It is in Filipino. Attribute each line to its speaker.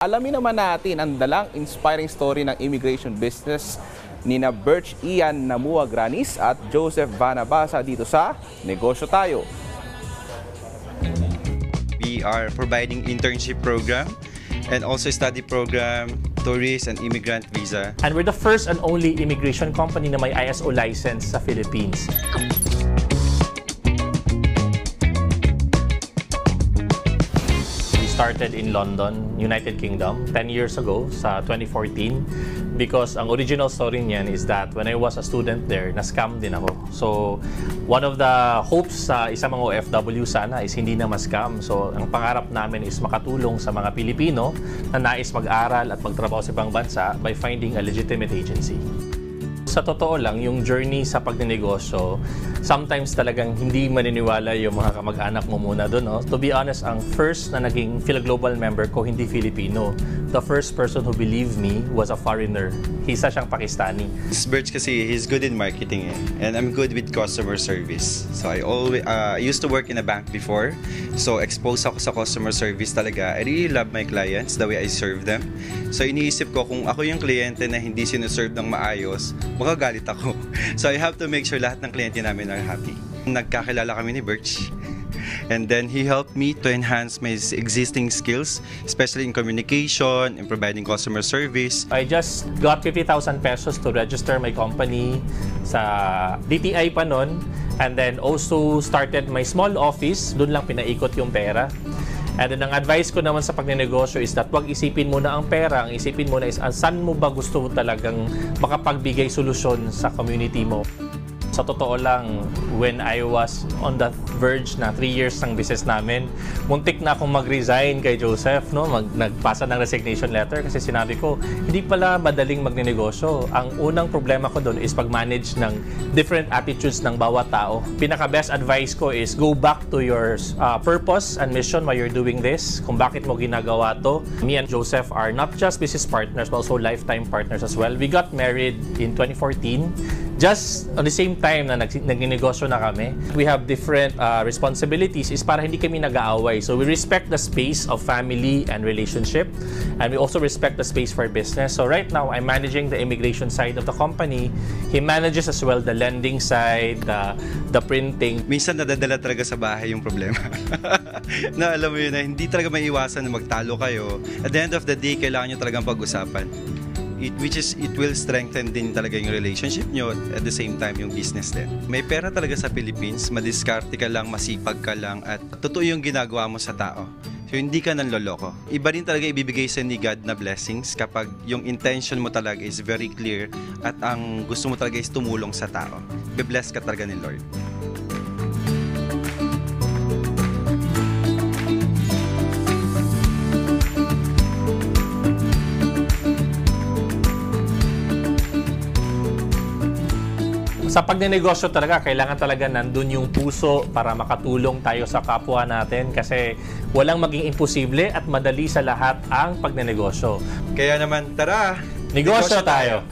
Speaker 1: Alamin naman natin ang dalang inspiring story ng immigration business nina Birch Ian Namua Granis at Joseph Vanabasa dito sa Negosyo Tayo.
Speaker 2: We are providing internship program and also study program, tourist and immigrant visa.
Speaker 3: And we're the first and only immigration company na may ISO license sa Philippines. Started in London, United Kingdom, 10 years ago sa 2014 because ang original story niyan is that when I was a student there, na-scam din ako. So, one of the hopes sa isang mga OFW sana is hindi na ma-scam. So, ang pangarap namin is makatulong sa mga Pilipino na nais mag-aral at magtrabaho sa ibang bansa by finding a legitimate agency. Sa totoo lang, yung journey sa pagnenegosyo, sometimes talagang hindi maniniwala yung mga kamag-anak mo muna doon. No? To be honest, ang first na naging Philoglobal member ko, hindi Filipino. The first person who believed me was a foreigner. Isa siyang Pakistani.
Speaker 2: Birch kasi, he's good in marketing and I'm good with customer service. So I always used to work in a bank before. So exposed ako sa customer service talaga. I really love my clients, the way I serve them. So iniisip ko kung ako yung kliyente na hindi sinuserve ng maayos, magagalit ako. So I have to make sure lahat ng kliyente namin are happy. Nagkakilala kami ni Birch. And then he helped me to enhance my existing skills, especially in communication, in providing customer service.
Speaker 3: I just got 50,000 pesos to register my company sa DTI pa nun. And then also started my small office. Doon lang pinaikot yung pera. And then ang advice ko naman sa pagnenegosyo is that wag isipin mo na ang pera. Ang isipin mo na is saan mo ba gusto talagang makapagbigay solusyon sa community mo. Sa totoo lang, when I was on the verge na 3 years ng business namin, muntik na akong mag-resign kay Joseph, no? Nagpasa ng resignation letter kasi sinabi ko, hindi pala madaling magnenegosyo. Ang unang problema ko doon is pag-manage ng different attitudes ng bawat tao. Pinaka-best advice ko is go back to your purpose and mission why you're doing this, kung bakit mo ginagawa to. Me and Joseph are not just business partners, but also lifetime partners as well. We got married in 2014. Just on the same time na nagninegosyo na kami, we have different responsibilities is para hindi kami nag-aaway. So we respect the space of family and relationship, and we also respect the space for business. So right now, I'm managing the immigration side of the company. He manages as well the lending side, the printing.
Speaker 2: Minsan nadadala talaga sa bahay yung problema. Na alam mo yun na hindi talaga maiiwasan na magtalo kayo. At the end of the day, kailangan nyo talagang pag-usapan. It will strengthen din talaga yung relationship nyo at the same time yung business din. May pera talaga sa Philippines, madiskarte ka lang, masipag ka lang at totoo yung ginagawa mo sa tao. So hindi ka nanloloko. Iba din talaga ibibigay sa ni God na blessings kapag yung intention mo talaga is very clear at ang gusto mo talaga is tumulong sa tao. Be-bless ka talaga ni Lord.
Speaker 3: Sa pagnenegosyo talaga, kailangan talaga nandun yung puso para makatulong tayo sa kapwa natin kasi walang maging imposible at madali sa lahat ang pagnenegosyo.
Speaker 2: Kaya naman, tara!
Speaker 3: Negosyo tayo!